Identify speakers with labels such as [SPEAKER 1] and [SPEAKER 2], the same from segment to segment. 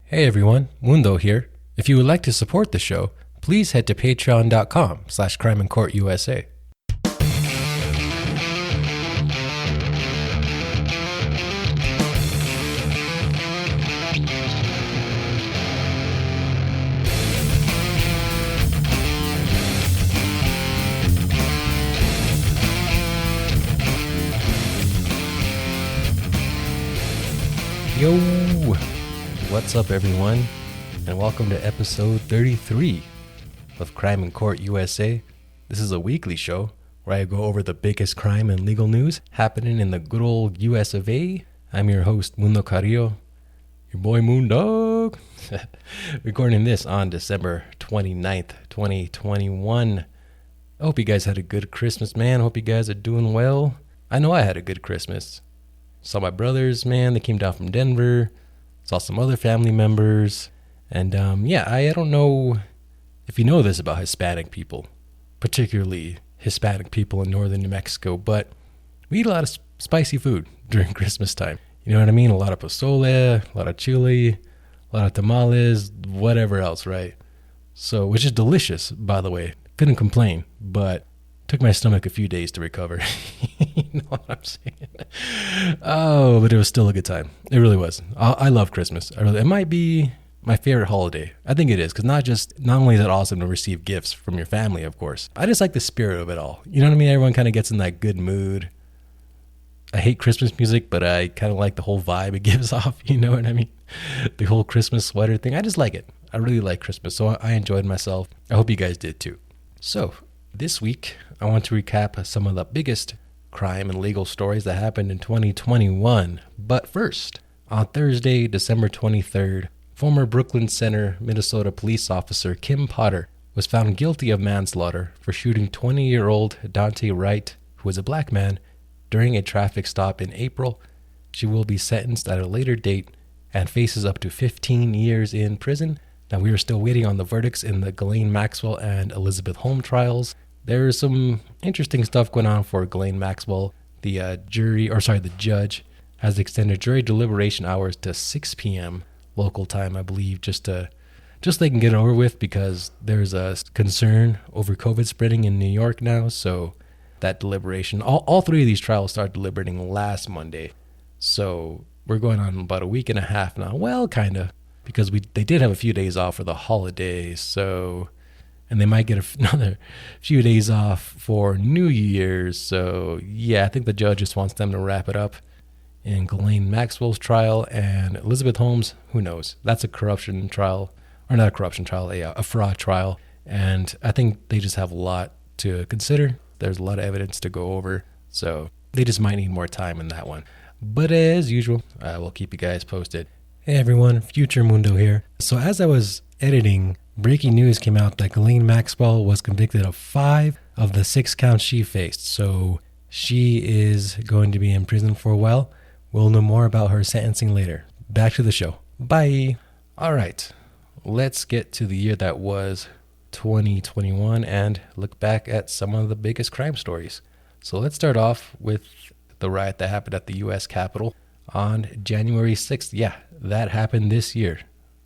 [SPEAKER 1] Hey everyone, Mundo here. If you would like to support the show, please head to patreon.com/crimeandcourtusa. Yo, what's up everyone, and welcome to episode 33 of Crime and Court USA. This is a weekly show where I go over the biggest crime and legal news happening in the good old US of A. I'm your host, Mundo Carrillo, your boy Moondog. Recording this on December 29th, 2021. I hope you guys had a good Christmas, man. I hope you guys are doing well. I know I had a good Christmas. Saw my brothers, man. They came down from Denver. Saw some other family members. And I don't know if you know this about Hispanic people, particularly Hispanic people in northern New Mexico, but we eat a lot of spicy food during Christmas time. You know what I mean? A lot of pozole, a lot of chili, a lot of tamales, whatever else, right? So, which is delicious, by the way. Couldn't complain, but took my stomach a few days to recover. You know what I'm saying? Oh, but it was still a good time. It really was. I love Christmas. It might be my favorite holiday. I think it is, because not only is it awesome to receive gifts from your family, of course. I just like the spirit of it all. You know what I mean? Everyone kind of gets in that good mood. I hate Christmas music, but I kind of like the whole vibe it gives off. You know what I mean? The whole Christmas sweater thing. I just like it. I really like Christmas, so I enjoyed myself. I hope you guys did too. So, this week, I want to recap some of the biggest crime and legal stories that happened in 2021. But first, on Thursday, December 23rd, former Brooklyn Center, Minnesota police officer Kim Potter was found guilty of manslaughter for shooting 20-year-old Dante Wright, who was a black man, during a traffic stop in April. She will be sentenced at a later date and faces up to 15 years in prison. Now, we are still waiting on the verdicts in the Ghislaine Maxwell and Elizabeth Holmes trials. There's some interesting stuff going on for Ghislaine Maxwell. The judge has extended jury deliberation hours to 6 p.m. local time, I believe, just so they can get it over with, because there's a concern over COVID spreading in New York now. So that deliberation, all three of these trials started deliberating last Monday. So we're going on about a week and a half now. Well, kind of, because they did have a few days off for the holidays. So, and they might get another few days off for New Year's. So, yeah, I think the judge just wants them to wrap it up in Ghislaine Maxwell's trial. And Elizabeth Holmes, who knows? That's a corruption trial, or not a corruption trial, a fraud trial. And I think they just have a lot to consider. There's a lot of evidence to go over. So they just might need more time in that one. But as usual, I will keep you guys posted. Hey everyone, Future Mundo here. So as I was editing, breaking news came out that Ghislaine Maxwell was convicted of 5 of the 6 counts she faced. So she is going to be in prison for a while. We'll know more about her sentencing later. Back to the show. Bye. All right, let's get to the year that was 2021 and look back at some of the biggest crime stories. So let's start off with the riot that happened at the U.S. Capitol on January 6th. Yeah, that happened this year,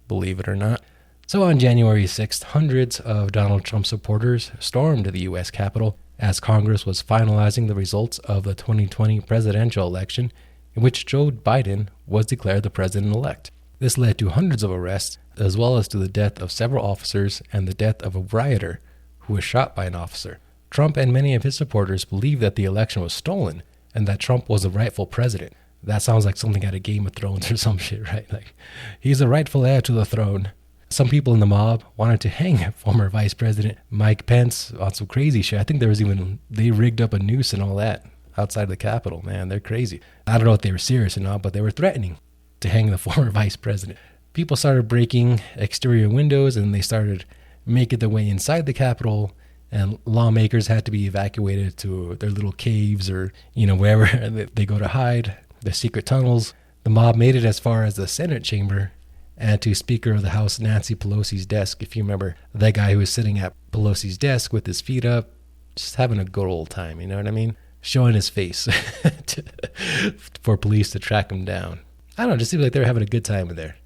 [SPEAKER 1] believe it or not. So on January 6th, hundreds of Donald Trump supporters stormed the U.S. Capitol as Congress was finalizing the results of the 2020 presidential election, in which Joe Biden was declared the president-elect. This led to hundreds of arrests, as well as to the death of several officers and the death of a rioter who was shot by an officer. Trump and many of his supporters believed that the election was stolen and that Trump was the rightful president. That sounds like something out of Game of Thrones or some shit, right? Like, he's the rightful heir to the throne. Some people in the mob wanted to hang former Vice President Mike Pence on some crazy shit. I think they rigged up a noose and all that outside the Capitol. Man, they're crazy. I don't know if they were serious or not, but they were threatening to hang the former Vice President. People started breaking exterior windows and they started making their way inside the Capitol, and lawmakers had to be evacuated to their little caves or, wherever they go to hide, the secret tunnels. The mob made it as far as the Senate chamber and to Speaker of the House Nancy Pelosi's desk. If you remember, that guy who was sitting at Pelosi's desk with his feet up, just having a good old time, you know what I mean? Showing his face for police to track him down. I don't know, it just seems like they were having a good time in there.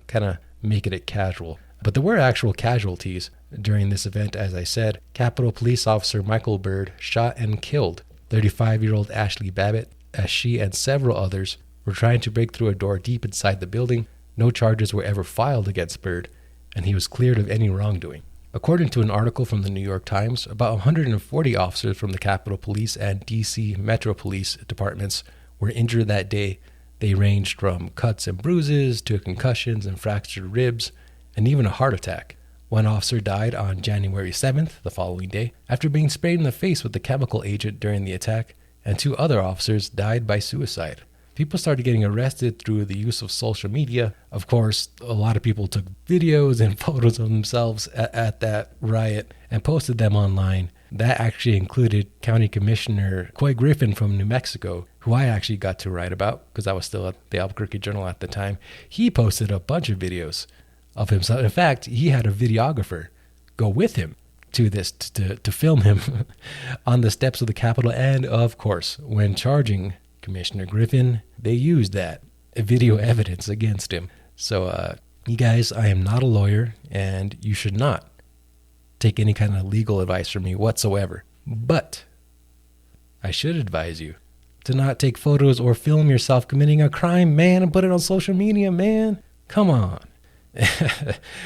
[SPEAKER 1] Kind of making it casual. But there were actual casualties during this event, as I said. Capitol Police Officer Michael Byrd shot and killed 35-year-old Ashley Babbitt as she and several others were trying to break through a door deep inside the building. No charges were ever filed against Byrd, and he was cleared of any wrongdoing. According to an article from the New York Times, about 140 officers from the Capitol Police and D.C. Metro Police departments were injured that day. They ranged from cuts and bruises to concussions and fractured ribs, and even a heart attack. One officer died on January 7th, the following day, after being sprayed in the face with the chemical agent during the attack, and 2 other officers died by suicide. People started getting arrested through the use of social media. Of course, a lot of people took videos and photos of themselves at that riot and posted them online. That actually included County Commissioner Coy Griffin from New Mexico, who I actually got to write about because I was still at the Albuquerque Journal at the time. He posted a bunch of videos of himself. In fact, he had a videographer go with him to this to film him on the steps of the Capitol. And of course, when charging Commissioner Griffin, they used that video evidence against him. So, you guys, I am not a lawyer, and you should not take any kind of legal advice from me whatsoever. But I should advise you to not take photos or film yourself committing a crime, man, and put it on social media, man. Come on.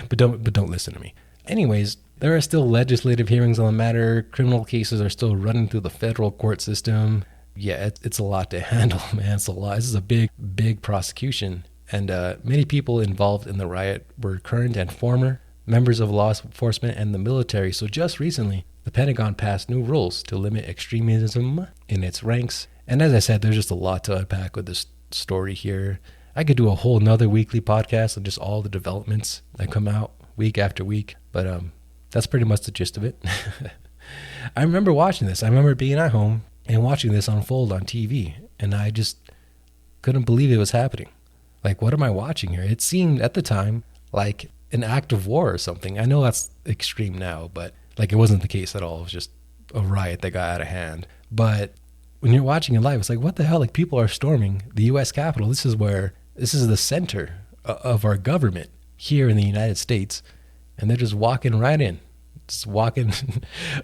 [SPEAKER 1] But don't listen to me. Anyways, there are still legislative hearings on the matter. Criminal cases are still running through the federal court system. Yeah, it's a lot to handle, man. It's a lot. This is a big prosecution. And many people involved in the riot were current and former members of law enforcement and the military. So just recently, the Pentagon passed new rules to limit extremism in its ranks. And as I said, there's just a lot to unpack with this story here. I could do a whole nother weekly podcast on just all the developments that come out week after week. But that's pretty much the gist of it. I remember watching this. I remember being at home and watching this unfold on TV, and I just couldn't believe it was happening. Like, what am I watching here? It seemed at the time like an act of war or something. I know that's extreme now, but like it wasn't the case at all. It was just a riot that got out of hand. But when you're watching it live, it's like, what the hell? Like, people are storming the U.S. Capitol. This is the center of our government here in the United States, and they're just walking right in. Just walking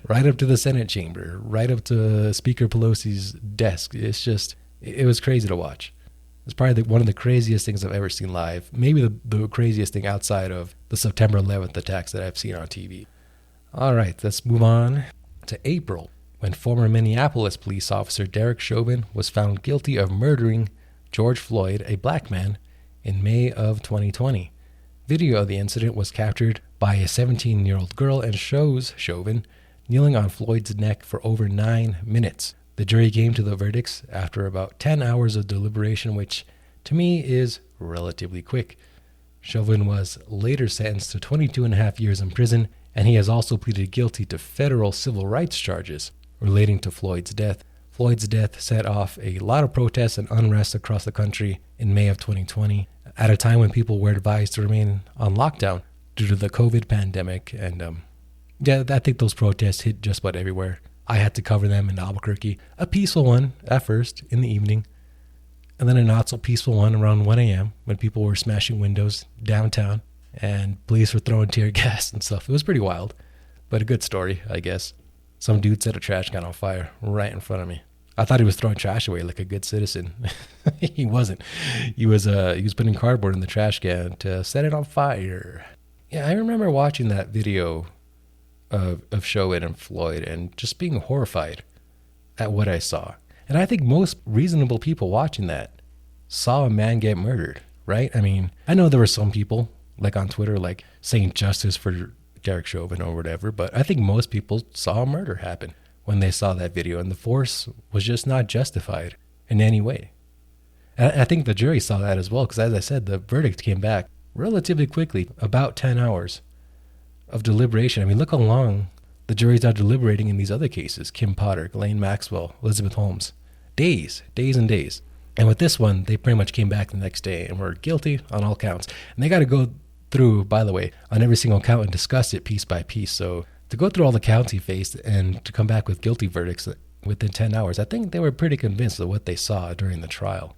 [SPEAKER 1] right up to the Senate chamber, right up to Speaker Pelosi's desk. It was crazy to watch. It's probably one of the craziest things I've ever seen live. Maybe the craziest thing outside of the September 11th attacks that I've seen on TV. All right, let's move on to April, when former Minneapolis police officer Derek Chauvin was found guilty of murdering George Floyd, a black man, in May of 2020. Video of the incident was captured by a 17-year-old girl and shows Chauvin kneeling on Floyd's neck for over 9 minutes. The jury came to the verdicts after about 10 hours of deliberation, which to me is relatively quick. Chauvin was later sentenced to 22 and a half years in prison, and he has also pleaded guilty to federal civil rights charges relating to Floyd's death. Floyd's death set off a lot of protests and unrest across the country in May of 2020, at a time when people were advised to remain on lockdown due to the COVID pandemic. And I think those protests hit just about everywhere. I had to cover them in Albuquerque. A peaceful one at first in the evening, and then a not so peaceful one around 1 a.m. when people were smashing windows downtown and police were throwing tear gas and stuff. It was pretty wild, but a good story, I guess. Some dude set a trash can on fire right in front of me. I thought he was throwing trash away like a good citizen. He wasn't. He was putting cardboard in the trash can to set it on fire. Yeah, I remember watching that video of Chauvin and Floyd and just being horrified at what I saw. And I think most reasonable people watching that saw a man get murdered, right? I mean, I know there were some people like on Twitter like saying justice for Derek Chauvin or whatever, but I think most people saw a murder happen when they saw that video, and the force was just not justified in any way. And I think the jury saw that as well, because as I said, the verdict came back relatively quickly, about 10 hours of deliberation. I mean, look how long the juries are deliberating in these other cases. Kim Potter, Ghislaine Maxwell, Elizabeth Holmes. Days and days. And with this one, they pretty much came back the next day and were guilty on all counts. And they got to go through, by the way, on every single count and discuss it piece by piece. So to go through all the counts he faced and to come back with guilty verdicts within 10 hours, I think they were pretty convinced of what they saw during the trial.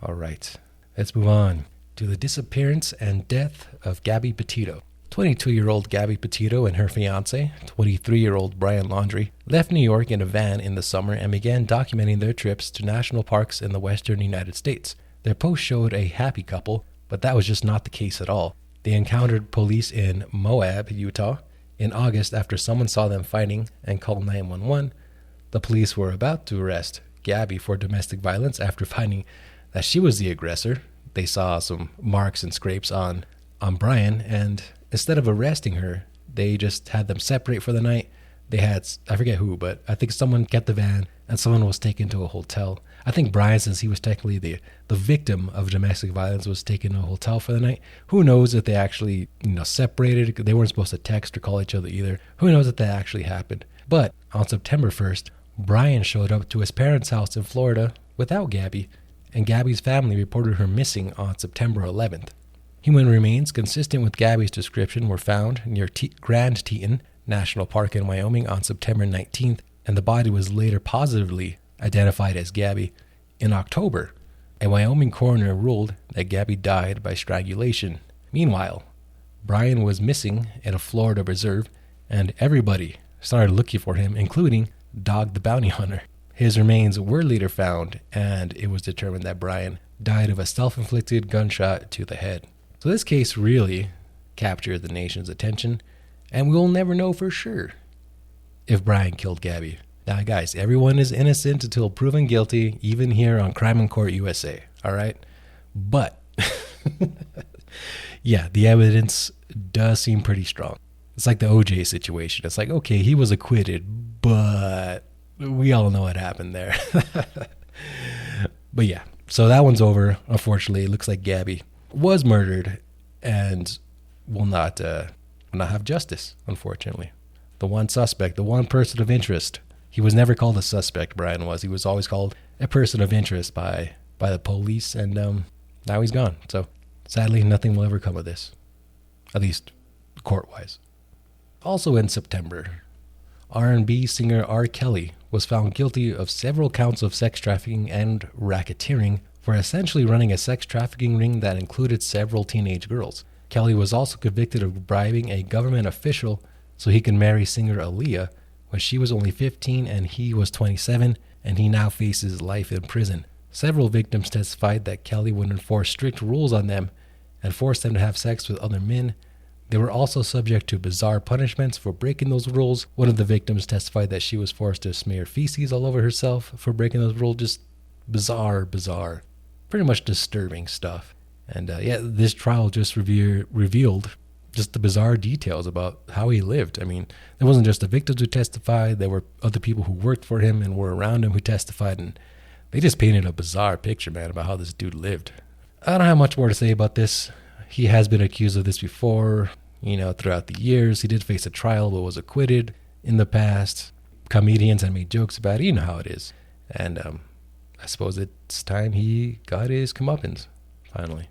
[SPEAKER 1] All right, let's move on to the disappearance and death of Gabby Petito. 22-year-old Gabby Petito and her fiancé, 23-year-old Brian Laundrie, left New York in a van in the summer and began documenting their trips to national parks in the western United States. Their post showed a happy couple, but that was just not the case at all. They encountered police in Moab, Utah, in August after someone saw them fighting and called 911. The police were about to arrest Gabby for domestic violence after finding that she was the aggressor. They saw some marks and scrapes on Brian, and instead of arresting her, they just had them separate for the night. They had, I forget who, but I think someone kept the van and someone was taken to a hotel. I think Brian, since he was technically the victim of domestic violence, was taken to a hotel for the night. Who knows if they actually, separated? They weren't supposed to text or call each other either. Who knows if that actually happened? But on September 1st, Brian showed up to his parents' house in Florida without Gabby, and Gabby's family reported her missing on September 11th. Human remains consistent with Gabby's description were found near Grand Teton National Park in Wyoming on September 19th, and the body was later positively identified as Gabby. In October, a Wyoming coroner ruled that Gabby died by strangulation. Meanwhile, Brian was missing in a Florida reserve, and everybody started looking for him, including Dog the Bounty Hunter. His remains were later found, and it was determined that Brian died of a self-inflicted gunshot to the head. So this case really captured the nation's attention, and we'll never know for sure if Brian killed Gabby. Now, guys, everyone is innocent until proven guilty, even here on Crime in Court USA, all right? But, yeah, the evidence does seem pretty strong. It's like the OJ situation. It's like, okay, he was acquitted, but we all know what happened there. But yeah, so that one's over. Unfortunately, it looks like Gabby was murdered and will not have justice, unfortunately. The one suspect, the one person of interest. He was never called a suspect, Brian was. He was always called a person of interest by the police, and now he's gone. So sadly, nothing will ever come of this, at least court-wise. Also in September, R&B singer R. Kelly was found guilty of several counts of sex trafficking and racketeering for essentially running a sex trafficking ring that included several teenage girls. Kelly was also convicted of bribing a government official so he could marry singer Aaliyah when she was only 15 and he was 27, and he now faces life in prison. Several victims testified that Kelly would enforce strict rules on them and force them to have sex with other men. They were also subject to bizarre punishments for breaking those rules. One of the victims testified that she was forced to smear feces all over herself for breaking those rules. Just bizarre, pretty much disturbing stuff. And this trial just revealed just the bizarre details about how he lived. I mean, there wasn't just the victims who testified. There were other people who worked for him and were around him who testified. And they just painted a bizarre picture, man, about how this dude lived. I don't have much more to say about this. He has been accused of this before, throughout the years. He did face a trial but was acquitted in the past. Comedians have made jokes about it. You know how it is. And I suppose it's time he got his comeuppance, finally.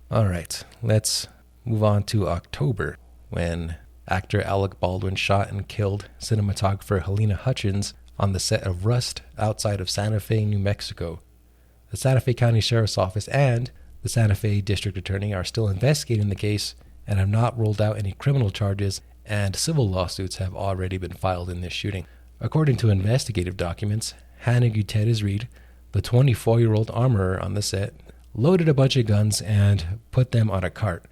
[SPEAKER 1] All right, let's move on to October, when actor Alec Baldwin shot and killed cinematographer Helena Hutchins on the set of Rust outside of Santa Fe, New Mexico. The Santa Fe County Sheriff's Office and the Santa Fe District Attorney are still investigating the case and have not ruled out any criminal charges, and civil lawsuits have already been filed in this shooting. According to investigative documents, Hannah Gutierrez Reed, the 24-year-old armorer on the set, loaded a bunch of guns and put them on a cart.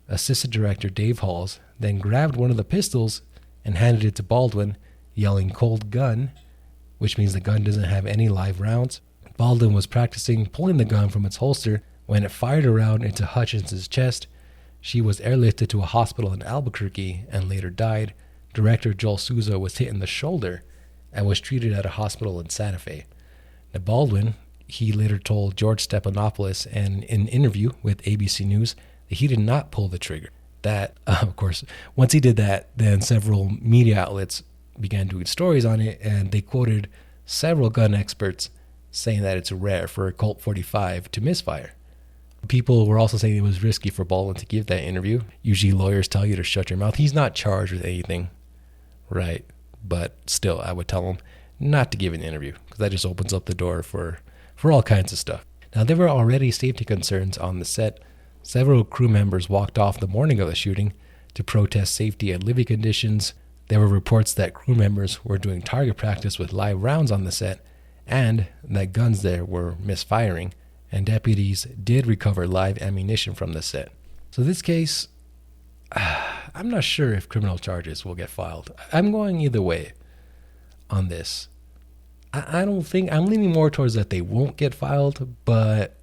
[SPEAKER 1] Assistant Director Dave Halls then grabbed one of the pistols and handed it to Baldwin, yelling "cold gun," which means the gun doesn't have any live rounds. Baldwin was practicing pulling the gun from its holster when it fired a round into Hutchins' chest. She was airlifted to a hospital in Albuquerque and later died. Director Joel Souza was hit in the shoulder and was treated at a hospital in Santa Fe. Now, Baldwin, he later told George Stephanopoulos in an interview with ABC News that he did not pull the trigger. That, of course, once he did that, then several media outlets began doing stories on it, and they quoted several gun experts saying that it's rare for a Colt 45 to misfire. People were also saying it was risky for Baldwin to give that interview. Usually lawyers tell you to shut your mouth. He's not charged with anything, right? But still, I would tell him not to give an interview, because that just opens up the door for all kinds of stuff. Now, there were already safety concerns on the set. Several crew members walked off the morning of the shooting to protest safety and living conditions. There were reports that crew members were doing target practice with live rounds on the set and that guns there were misfiring, and deputies did recover live ammunition from the set. So this case, I'm not sure if criminal charges will get filed. I'm going either way on this. I don't think, I'm leaning more towards that they won't get filed, but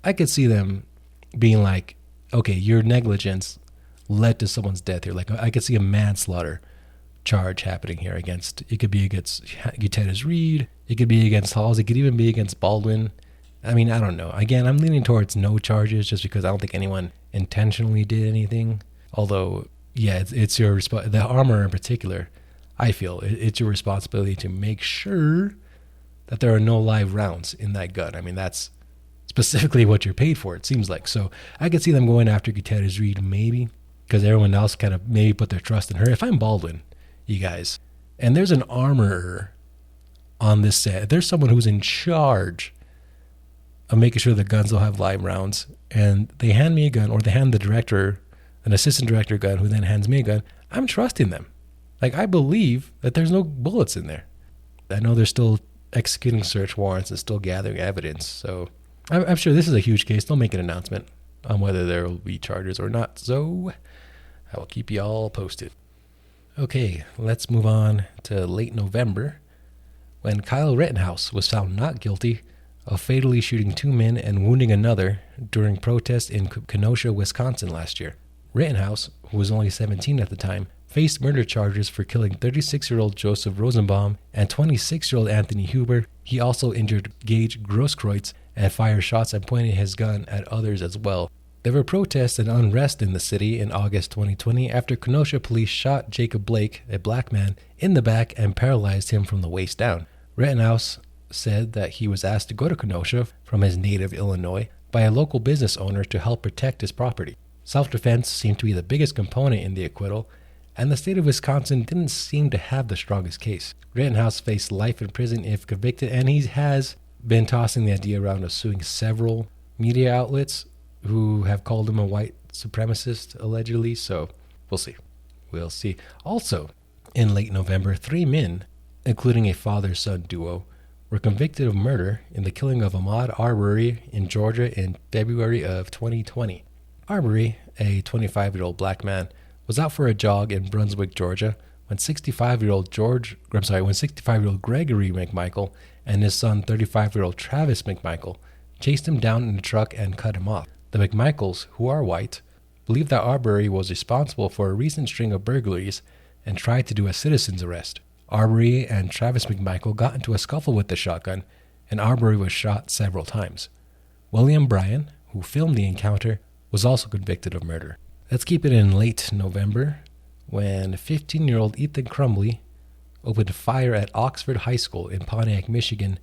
[SPEAKER 1] I could see them being like, okay, your negligence led to someone's death here. Like, I could see a manslaughter charge happening here against, it could be against Gutierrez Reed, it could be against Halls, it could even be against Baldwin. I mean, I don't know. Again, I'm leaning towards no charges just because I don't think anyone intentionally did anything. Although, yeah, it's your the armor in particular, I feel it's your responsibility to make sure that there are no live rounds in that gun. I mean, that's specifically what you're paid for, it seems like. So I could see them going after Gutierrez Reed maybe, because everyone else kind of maybe put their trust in her. If I'm Baldwin, you guys, and there's an armorer on this set, there's someone who's in charge of making sure the guns will have live rounds, and they hand me a gun, or they hand the director, an assistant director, a gun, who then hands me a gun, I'm trusting them. Like, I believe that there's no bullets in there. I know they're still executing search warrants and still gathering evidence, so I'm sure this is a huge case. They'll make an announcement on whether there will be charges or not, so I will keep you all posted. Okay, let's move on to late November, when Kyle Rittenhouse was found not guilty of fatally shooting 2 men and wounding another during protests in Kenosha, Wisconsin last year. Rittenhouse, who was only 17 at the time, faced murder charges for killing 36-year-old Joseph Rosenbaum and 26-year-old Anthony Huber. He also injured Gage Grosskreutz and fired shots and pointed his gun at others as well. There were protests and unrest in the city in August 2020 after Kenosha police shot Jacob Blake, a black man, in the back and paralyzed him from the waist down. Rittenhouse said that he was asked to go to Kenosha from his native Illinois by a local business owner to help protect his property. Self-defense seemed to be the biggest component in the acquittal, and the state of Wisconsin didn't seem to have the strongest case. Rittenhouse faced life in prison if convicted, and he has been tossing the idea around of suing several media outlets who have called him a white supremacist, allegedly, so we'll see. We'll see. Also, in late November, 3 men, including a father-son duo, were convicted of murder in the killing of Ahmaud Arbery in Georgia in February of 2020. Arbery, a 25-year-old black man, was out for a jog in Brunswick, Georgia, when 65-year-old Gregory McMichael and his son, 35-year-old Travis McMichael, chased him down in a truck and cut him off. The McMichaels, who are white, believe that Arbery was responsible for a recent string of burglaries and tried to do a citizen's arrest. Arbery and Travis McMichael got into a scuffle with the shotgun, and Arbery was shot several times. William Bryan, who filmed the encounter, was also convicted of murder. Let's keep it in late November, when 15-year-old Ethan Crumbley opened fire at Oxford High School in Pontiac, Michigan,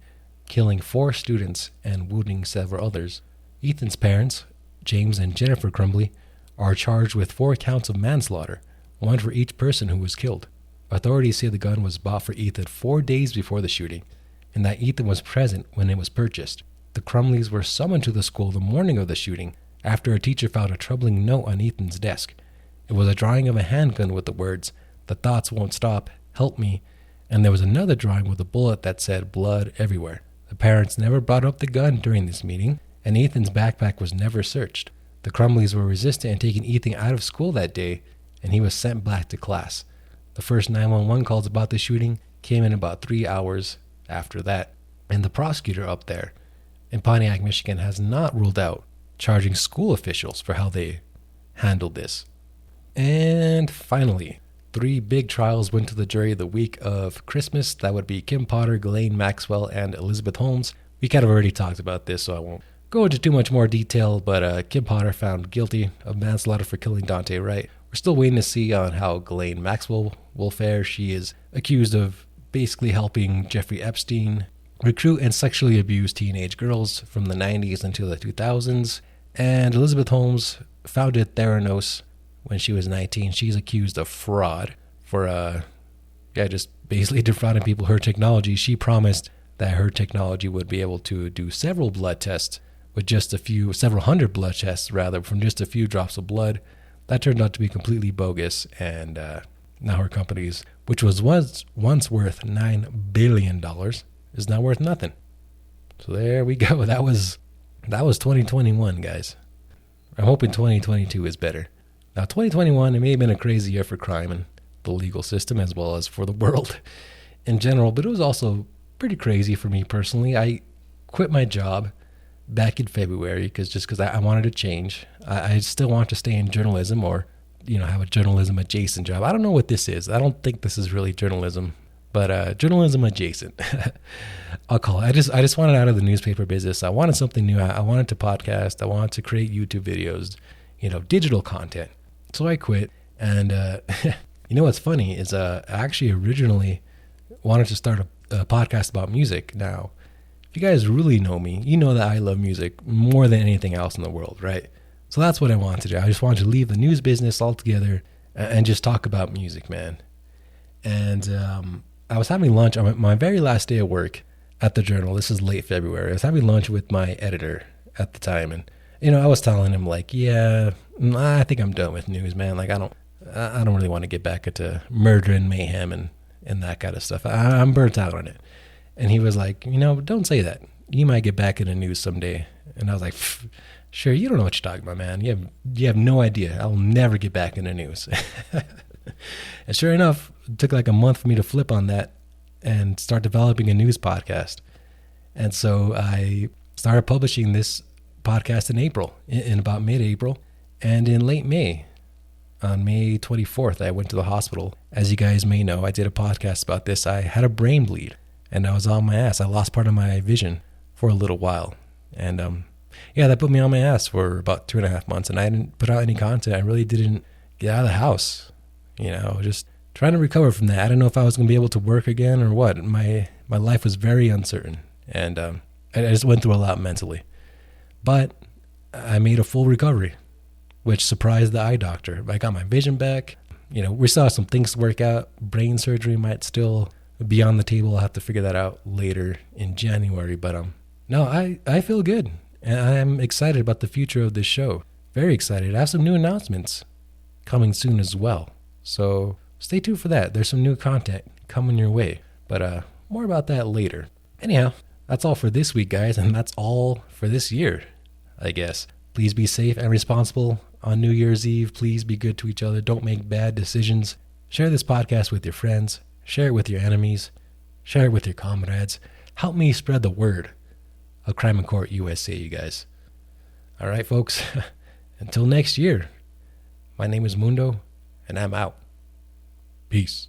[SPEAKER 1] killing 4 students and wounding several others. Ethan's parents, James and Jennifer Crumbley, are charged with 4 counts of manslaughter, 1 for each person who was killed. Authorities say the gun was bought for Ethan 4 days before the shooting, and that Ethan was present when it was purchased. The Crumbleys were summoned to the school the morning of the shooting after a teacher found a troubling note on Ethan's desk. It was a drawing of a handgun with the words, "The thoughts won't stop, help me," and there was another drawing with a bullet that said blood everywhere. The parents never brought up the gun during this meeting, and Ethan's backpack was never searched. The Crumbleys were resistant in taking Ethan out of school that day, and he was sent back to class. The first 911 calls about the shooting came in about 3 hours after that, and the prosecutor up there in Pontiac, Michigan has not ruled out charging school officials for how they handled this. And finally, 3 big trials went to the jury the week of Christmas. That would be Kim Potter, Ghislaine Maxwell, and Elizabeth Holmes. We kind of already talked about this, so I won't go into too much more detail, but Kim Potter found guilty of manslaughter for killing Dante Wright. We're still waiting to see on how Ghislaine Maxwell will fare. She is accused of basically helping Jeffrey Epstein recruit and sexually abuse teenage girls from the 90s until the 2000s. And Elizabeth Holmes founded Theranos when she was 19. She's accused of fraud for just basically defrauding people. Her technology, she promised that her technology would be able to do several blood tests with just several hundred blood tests rather, from just a few drops of blood. That turned out to be completely bogus, and now her company's, which was once worth $9 billion, is now worth nothing. So there we go. That was 2021, guys. I'm hoping 2022 is better. Now, 2021, it may have been a crazy year for crime and the legal system, as well as for the world in general, but it was also pretty crazy for me personally. I quit my job back in February because I wanted to change. I still want to stay in journalism, or have a journalism adjacent job. I don't know what this is. I don't think this is really journalism, but journalism adjacent, I'll call it. I just wanted out of the newspaper business. I wanted something new. I wanted to podcast. I wanted to create YouTube videos, digital content. So I quit. And what's funny is I actually originally wanted to start a podcast about music. Now, if you guys really know me, you know that I love music more than anything else in the world, right? So that's what I wanted to do. I just wanted to leave the news business altogether and just talk about music, man. And I was having lunch on my very last day of work at the Journal. This is late February. I was having lunch with my editor at the time, and I was telling him like, yeah, I think I'm done with news, man. Like I don't really want to get back into murder and mayhem and that kind of stuff. I'm burnt out on it. And he was like, don't say that. You might get back into news someday. And I was like, sure, you don't know what you're talking about, man. You have no idea. I'll never get back into news. And sure enough, it took like a month for me to flip on that and start developing a news podcast. And so I started publishing this podcast in April, in about mid-April. And in late May, on May 24th, I went to the hospital. As you guys may know, I did a podcast about this. I had a brain bleed, and I was on my ass. I lost part of my vision for a little while. And that put me on my ass for about 2.5 months, and I didn't put out any content. I really didn't get out of the house, just trying to recover from that. I didn't know if I was going to be able to work again or what. My life was very uncertain, and I just went through a lot mentally. But I made a full recovery, which surprised the eye doctor. I got my vision back. We still have some things to work out. Brain surgery might still be on the table. I'll have to figure that out later in January. But no, I feel good. And I'm excited about the future of this show. Very excited. I have some new announcements coming soon as well. So stay tuned for that. There's some new content coming your way. But more about that later. Anyhow, that's all for this week, guys. And that's all for this year, I guess. Please be safe and responsible on New Year's Eve. Please be good to each other. Don't make bad decisions. Share this podcast with your friends. Share it with your enemies. Share it with your comrades. Help me spread the word of Crime in Court USA, you guys. All right, folks. Until next year, my name is Mundo, and I'm out. Peace.